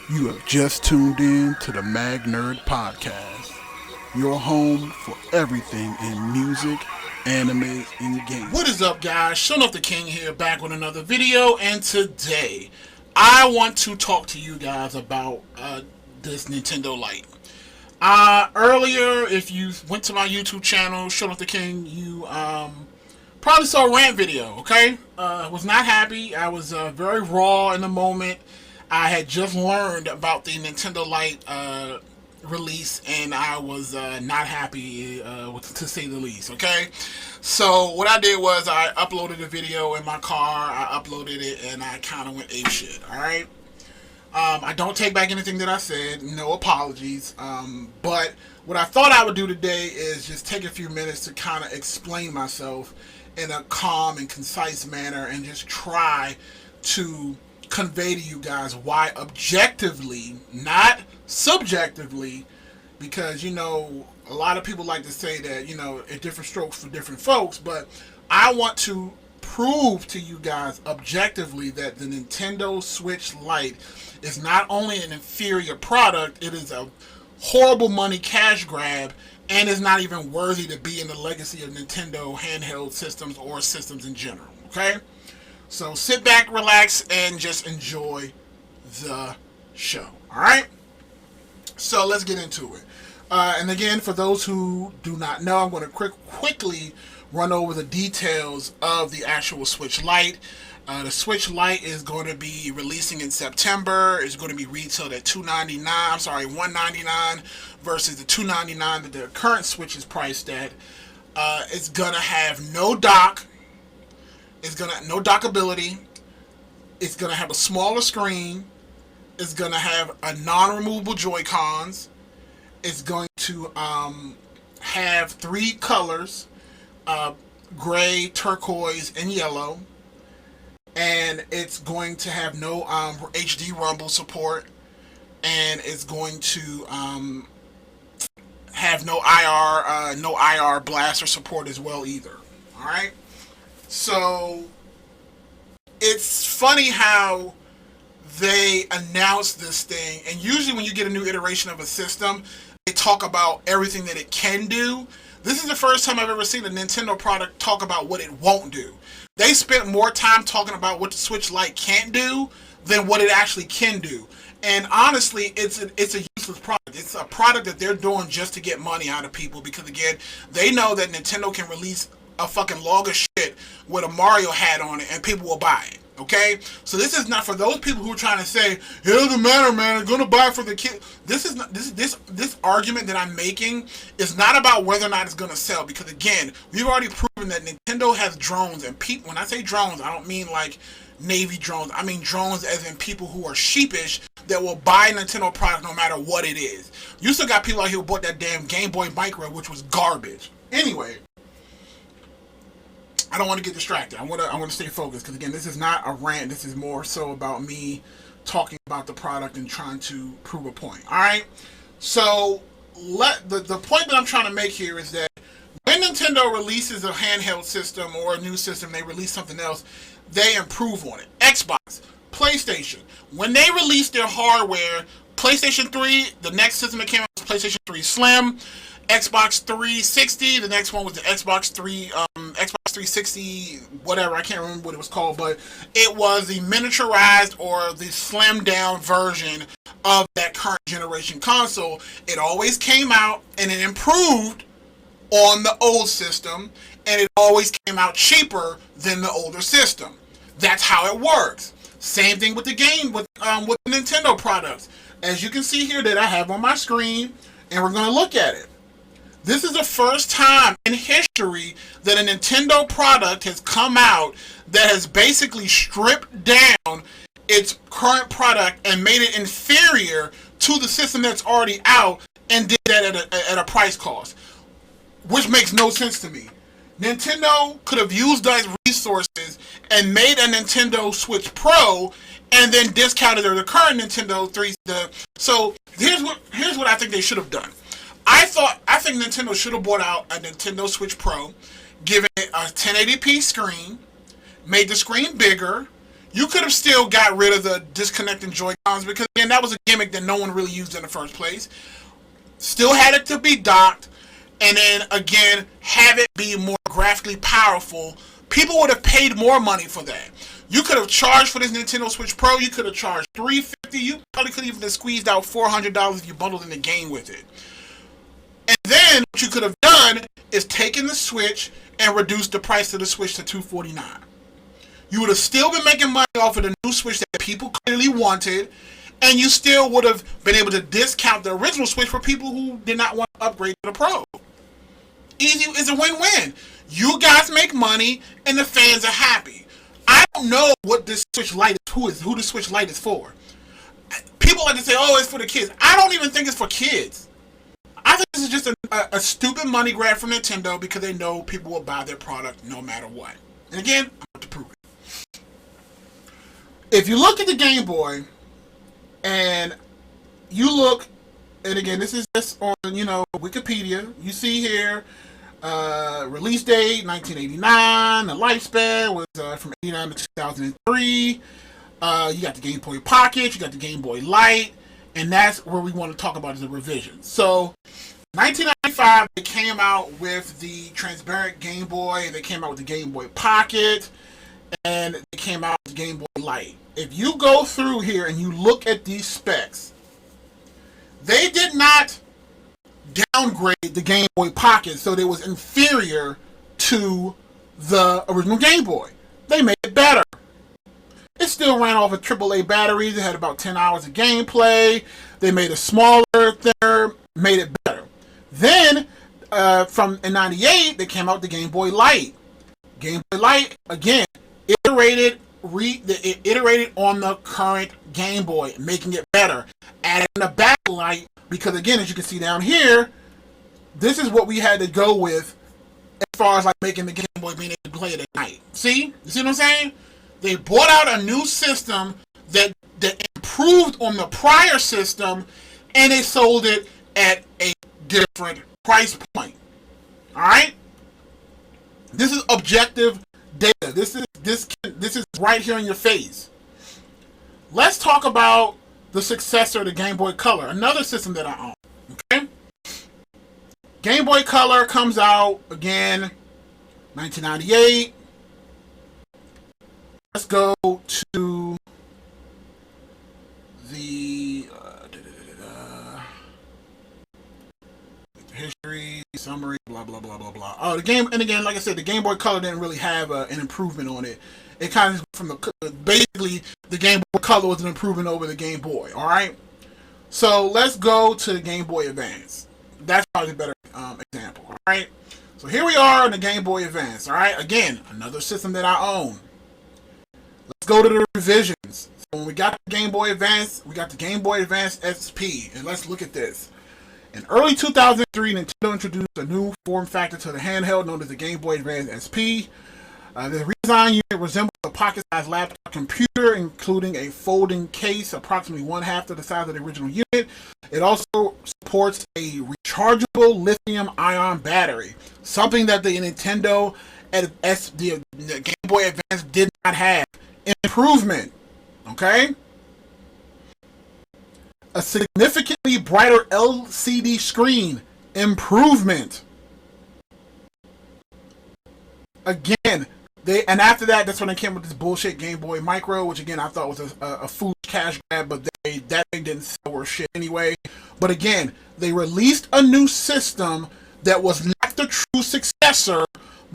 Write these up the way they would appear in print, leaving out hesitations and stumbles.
You have just tuned in to the Mag Nerd Podcast, your home for everything in music, anime, and games. What is up, guys? Shut Up the King here, back with another video, and today I want to talk to you guys about this Nintendo Lite. Earlier, if you went to my YouTube channel, Shut Up the King, you probably saw a rant video, okay? Was not happy. I was very raw in the moment. I had just learned about the Nintendo Lite release, and I was not happy, to say the least, okay? So what I did was I uploaded a video in my car, I uploaded it, and I kind of went apeshit, alright? I don't take back anything that I said, no apologies, but what I thought I would do today is just take a few minutes to kind of explain myself in a calm and concise manner and just try to convey to you guys why objectively, not subjectively, because, you know, a lot of people like to say that, you know, it's different strokes for different folks, but I want to prove to you guys objectively that the Nintendo Switch Lite is not only an inferior product, it is a horrible money cash grab, and is not even worthy to be in the legacy of Nintendo handheld systems or systems in general, okay? So sit back, relax, and just enjoy the show. Alright? So let's get into it. And again, for those who do not know, I'm going to quickly run over the details of the actual Switch Lite. The Switch Lite is going to be releasing in September. It's going to be retailed at $199 versus the $299 that the current Switch is priced at. It's going to have no dock. It's gonna no dockability. It's gonna have a smaller screen. It's gonna have a non-removable Joy-Cons. It's going to have 3 colors: gray, turquoise, and yellow. And it's going to have no HD rumble support, and it's going to have no IR blaster support as well either. All right. So, it's funny how they announce this thing, and usually when you get a new iteration of a system, they talk about everything that it can do. This is the first time I've ever seen a Nintendo product talk about what it won't do. They spent more time talking about what the Switch Lite can't do than what it actually can do. And honestly, it's a useless product. It's a product that they're doing just to get money out of people, because again, they know that Nintendo can release a fucking log of shit with a Mario hat on it and people will buy it, okay? So this is not for those people who are trying to say, it doesn't matter, man, I'm gonna buy it for the kid. This is not, this argument that I'm making is not about whether or not it's gonna sell, because again, we've already proven that Nintendo has drones, and people, when I say drones, I don't mean like Navy drones, I mean drones as in people who are sheepish that will buy a Nintendo product no matter what it is. You still got people out here who bought that damn Game Boy Micro, which was garbage. Anyway, I don't want to get distracted. I want to stay focused, because again, this is not a rant. This is more so about me talking about the product and trying to prove a point. All right. So the point that I'm trying to make here is that when Nintendo releases a handheld system or a new system, they release something else, they improve on it. Xbox, PlayStation, when they released their hardware, PlayStation 3, the next system that came out was PlayStation 3 Slim. Xbox 360, the next one was the Xbox 360, whatever, I can't remember what it was called, but it was the miniaturized or the slimmed down version of that current generation console. It always came out and it improved on the old system, and it always came out cheaper than the older system. That's how it works. Same thing with the game, with Nintendo products. As you can see here that I have on my screen, and we're going to look at it. This is the first time in history that a Nintendo product has come out that has basically stripped down its current product and made it inferior to the system that's already out, and did that at a price cost, which makes no sense to me. Nintendo could have used those resources and made a Nintendo Switch Pro and then discounted the current Nintendo 3. So here's what I think they should have done. I think Nintendo should have brought out a Nintendo Switch Pro, given it a 1080p screen, made the screen bigger, You could have still got rid of the disconnecting Joy-Cons because, again, that was a gimmick that no one really used in the first place. Still had it to be docked, and then, again, have it be more graphically powerful. People would have paid more money for that. You could have charged for this Nintendo Switch Pro. You could have charged $350. You probably could have even squeezed out $400 if you bundled in the game with it. And then what you could have done is taken the Switch and reduced the price of the Switch to $249. You would have still been making money off of the new Switch that people clearly wanted, and you still would have been able to discount the original Switch for people who did not want to upgrade to the Pro. Easy is a win-win. You guys make money, and the fans are happy. I don't know what this Switch Lite is, who the Switch Lite is for. People like to say, oh, it's for the kids. I don't even think it's for kids. I think this is just a stupid money grab from Nintendo because they know people will buy their product no matter what. And again, I'm going to prove it. If you look at the Game Boy, and you look, and again, this is just on, Wikipedia. You see here, release date, 1989. The lifespan was from 89 to 2003. You got the Game Boy Pocket. You got the Game Boy Lite. And that's where we want to talk about is the revision. So, 1995, they came out with the transparent Game Boy. They came out with the Game Boy Pocket. And they came out with the Game Boy Lite. If you go through here and you look at these specs, they did not downgrade the Game Boy Pocket so that it was inferior to the original Game Boy. They made it better. It still ran off of AAA batteries. It had about 10 hours of gameplay. They made it smaller, thinner, made it better. Then, in 98, they came out with the Game Boy Lite. Game Boy Lite, again, iterated on the current Game Boy, making it better. Adding a backlight, because again, as you can see down here, this is what we had to go with as far as like making the Game Boy being able to play it at night. See? You see what I'm saying? They brought out a new system that improved on the prior system, and they sold it at a different price point. Alright? This is objective data. This is right here in your face. Let's talk about the successor to Game Boy Color, another system that I own. Okay? Game Boy Color comes out again 1998. Let's go to the history, summary, blah, blah, blah, blah, blah. Oh, the game, and again, like I said, the Game Boy Color didn't really have an improvement on it. It kind of, basically, the Game Boy Color was an improvement over the Game Boy, alright? So, let's go to the Game Boy Advance. That's probably a better example, alright? So, here we are on the Game Boy Advance, alright? Again, another system that I own. Let's go to the revisions. So when we got the Game Boy Advance, we got the Game Boy Advance SP. And let's look at this. In early 2003, Nintendo introduced a new form factor to the handheld known as the Game Boy Advance SP. The redesigned unit resembles a pocket-sized laptop computer, including a folding case approximately one-half of the size of the original unit. It also supports a rechargeable lithium-ion battery, something that the Nintendo the Game Boy Advance did not have. Improvement, okay? A significantly brighter LCD screen, improvement. Again, and after that's when they came with this bullshit Game Boy Micro, which again I thought was a foolish cash grab, but that thing didn't sell worth shit anyway. But again, they released a new system that was not the true successor,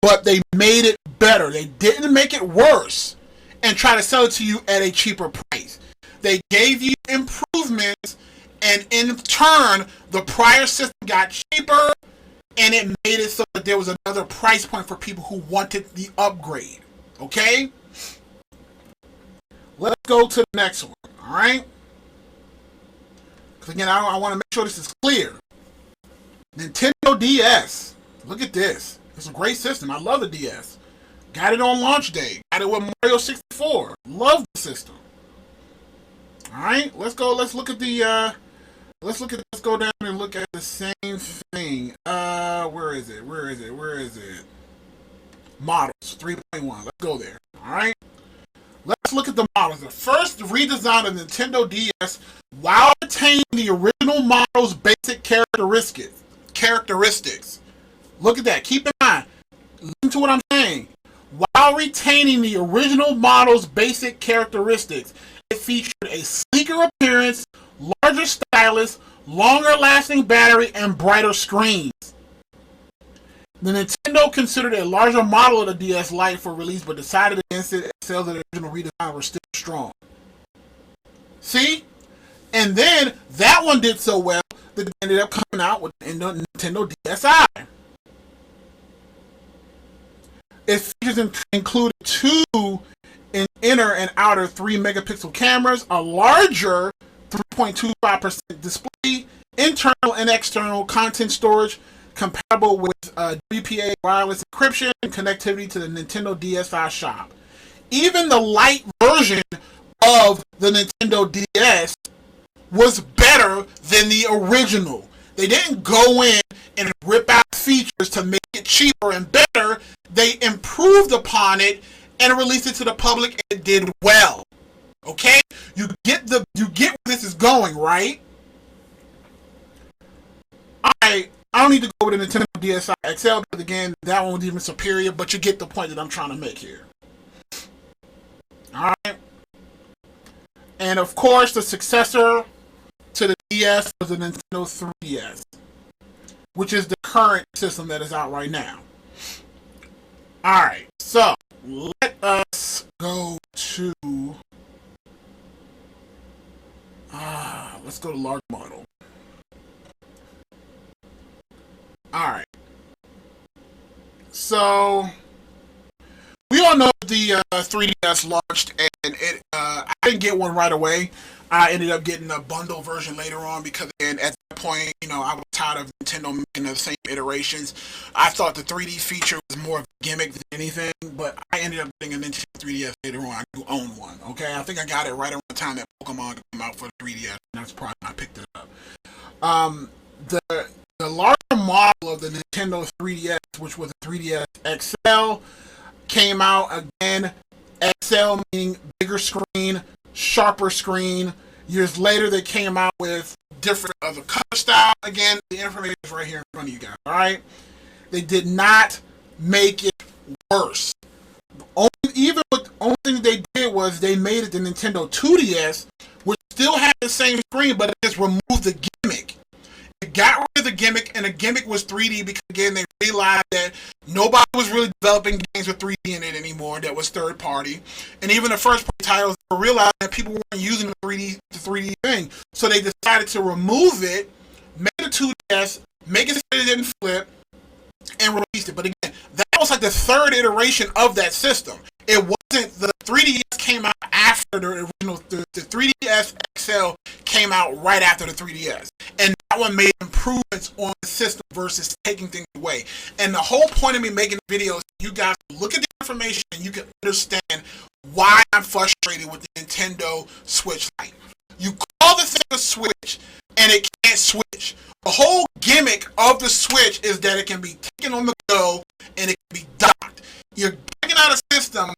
but they made it better. They didn't make it worse and try to sell it to you at a cheaper price. They gave you improvements, and in turn, the prior system got cheaper, and it made it so that there was another price point for people who wanted the upgrade. Okay? Let's go to the next one. Alright? Because again, I want to make sure this is clear. Nintendo DS. Look at this. It's a great system. I love the DS. Got it on launch day. Got it with Mario 64. Love the system. Alright, let's go. Let's look at the let's go down and look at the same thing. Where is it? Models 3.1. Let's go there. Alright. Let's look at the models. The first redesign of Nintendo DS while retaining the original model's basic characteristics. Look at that. Keep in mind. Listen to what I'm saying. While retaining the original model's basic characteristics, it featured a sleeker appearance, larger stylus, longer lasting battery, and brighter screens. The Nintendo considered a larger model of the DS Lite for release, but decided against it as sales of the original redesign were still strong. See? And then that one did so well that it ended up coming out with the Nintendo DSi. Its features included two inner and outer 3 megapixel cameras, a larger 3.25% display, internal and external content storage, compatible with WPA wireless encryption and connectivity to the Nintendo DSi shop. Even the Lite version of the Nintendo DS was better than the original. They didn't go in and rip out features to make it cheaper and better. They improved upon it and released it to the public, and it did well. Okay? You get where this is going, right? I don't need to go with the Nintendo DSi XL because, again, that one was even superior, but you get the point that I'm trying to make here. Alright? And, of course, the successor to the DS was the Nintendo 3DS, which is the current system that is out right now. Alright, so let us go to let's go to large model. Alright. So we all know the 3DS launched, and I didn't get one right away. I ended up getting a bundle version later on because, again, at that point, I was tired of Nintendo making the same iterations. I thought the 3D feature was more of a gimmick than anything, but I ended up getting a Nintendo 3DS later on. I do own one, okay? I think I got it right around the time that Pokemon came out for the 3DS, and that's probably when I picked it up. The larger model of the Nintendo 3DS, which was a 3DS XL, came out again. XL meaning bigger screen, sharper screen. Years later, they came out with different other color style. Again, the information is right here in front of you guys. All right, they did not make it worse. The only thing they did was they made it the Nintendo 2DS, which still had the same screen, but it just removed the gimmick. It got rid of the gimmick, and the gimmick was 3D because, again, they realized that nobody was really developing games with 3D in it anymore. That was third party, and even the first party titles realized that people weren't using the 3D thing, so they decided to remove it, make it a 2DS, make it so it didn't flip, and released it. But again, that was like the third iteration of that system. It wasn't the 3DS came out after the original. The 3DS XL came out right after the 3DS, and that one made improvements on the system versus taking things away. And the whole point of me making the video is you guys look at the information and you can understand why I'm frustrated with the Nintendo Switch Lite. You call the thing a Switch, and it can't switch. The whole gimmick of the Switch is that it can be taken on the go and it can be docked. You're bringing out a system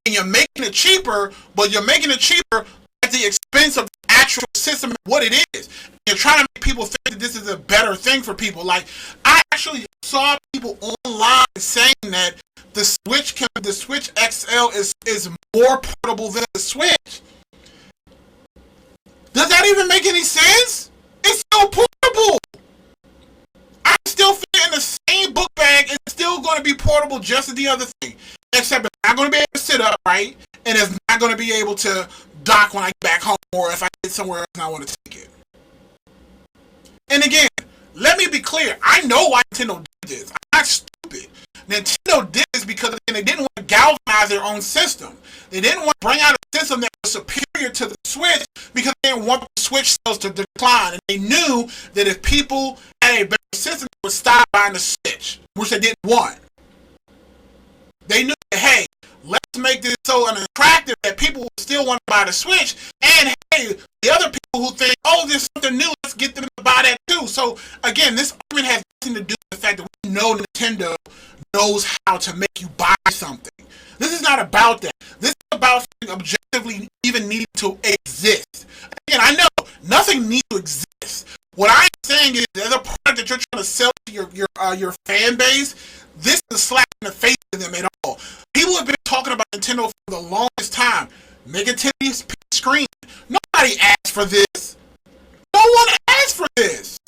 and you're making it cheaper, but you're making it cheaper at the expense of the actual system and what it is. You're trying to make people think that this is a better thing for people. Like, I actually saw people online saying that the Switch XL is more portable than the Switch. Does that even make any sense? It's still portable. I still fit in the same book bag. It's still going to be portable just as the other thing. Except it's not going to be able to sit upright, and it's not going to be able to dock when I get back home or if I get somewhere else and I want to take it. And again, let me be clear. I know why Nintendo did this. I'm not stupid. Nintendo did this because, again, they didn't want to galvanize their own system. They didn't want to bring out a system that was superior to the Switch because they didn't want the Switch sales to decline. And they knew that if people had a better system, they would stop buying the Switch, which they didn't want. They knew that, hey, let's make this so unattractive that people will still want to buy the Switch. And, hey, the other people who think, oh, there's something new, let's get them to buy that too. So, again, this argument has nothing to do with the fact that we know Nintendo knows how to make you buy something. This is not about that. This is about something objectively even needing to exist. Again, I know nothing needs to exist. What I'm saying is, as a product that you're trying to sell to your fan base, this is a slap in the face to them at all. People have been talking about Nintendo for the longest time. Make a 1080p screen. Nobody asked for this. No one asked for this.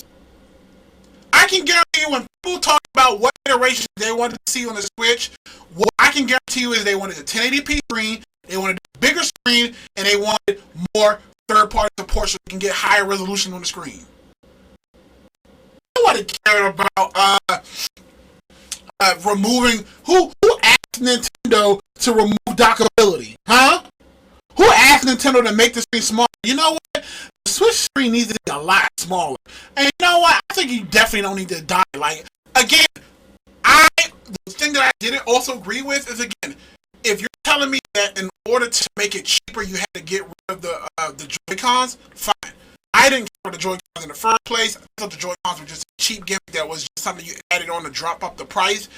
I can guarantee you when people talk about what iterations they wanted to see on the Switch, what I can guarantee you is they wanted a 1080p screen, they wanted a bigger screen, and they wanted more third-party support so they can get higher resolution on the screen. Nobody cared about removing... Who asked Nintendo to remove dockability? Huh? Who asked Nintendo to make the screen smaller? You know what? The Switch screen needs to be a lot smaller. And you know what? I think you definitely don't need to dock. Like, again, the thing that I didn't also agree with is, again, if you're telling me that in order to make it cheaper, you had to get rid of the Joy-Cons, fine. I didn't care for the Joy-Cons in the first place. I thought the Joy-Cons were just a cheap gimmick that was just something you added on to drop up the price.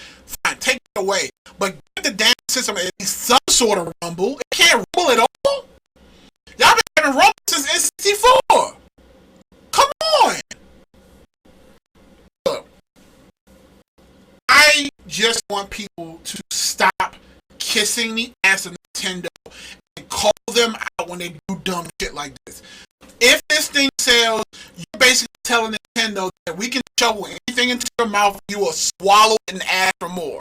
Fine, take it away. But get the damn system at least some sort of rumble. It can't rumble at all. Y'all been having rumble since N64. Come on. Look, I just want people to stop kissing the ass of Nintendo and call them out when they do dumb shit like this. If this thing sells, you're basically telling Nintendo that we can shovel anything into your mouth, you will swallow it and ask for more.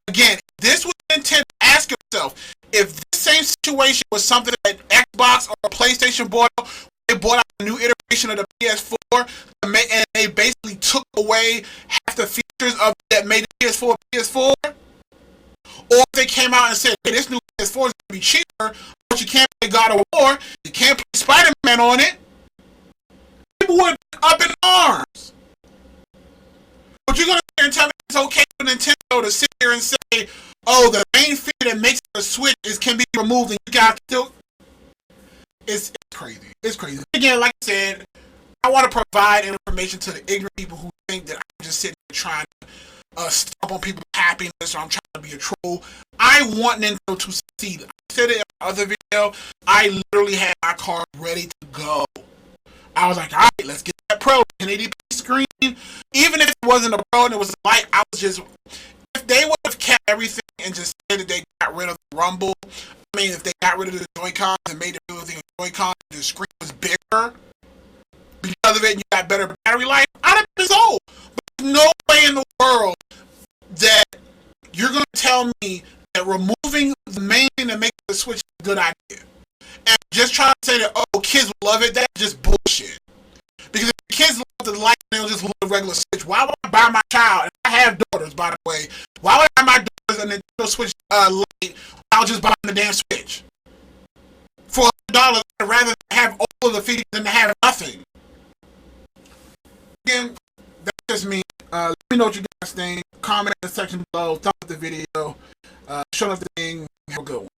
Again, this was Nintendo. Ask yourself, if this same situation was something that Xbox or PlayStation bought out, they bought out a new iteration of the PS4, and they basically took away half the features of that made the PS4, or if they came out and said, hey, this new PS4 is going to be cheaper, but you can't play God of War, you can't play Spider-Man on it, people would be up in arms. But you're going to sit here and tell me it's okay for Nintendo to sit here and say, oh, the main feature that makes the Switch can be removed and you got still... It's crazy. It's crazy. Again, like I said, I want to provide information to the ignorant people who think that I'm just sitting here trying to stomp on people's happiness or I'm trying to be a troll. I want Nintendo to succeed. I said it in my other video. I literally had my card ready to go. I was like, alright, let's get that Pro 1080p screen. Even if it wasn't a Pro and it was a Lite, I was just... If they would have kept everything and just said that they got rid of the Rumble, I mean, if they got rid of the Joy-Cons and made everything a Joy-Con, the screen was bigger, because of it, and you got better battery life, I'd have been sold. But there's no way in the world that you're going to tell me that removing the main thing that makes the Switch a good idea, and just trying to say that, oh, kids will love it, that's just bullshit. Because if kids love the Lite, they'll just love the regular Switch. Why would I buy my child, and I have daughters, by the way, why would I buy my daughters a Nintendo Switch Lite, I'll just buy the damn Switch? For $100, I'd rather have all of the features than to have nothing. Again, that's just me. Let me know what you guys think. Comment in the section below. Thumbs up the video. Show us the thing. Have a good one.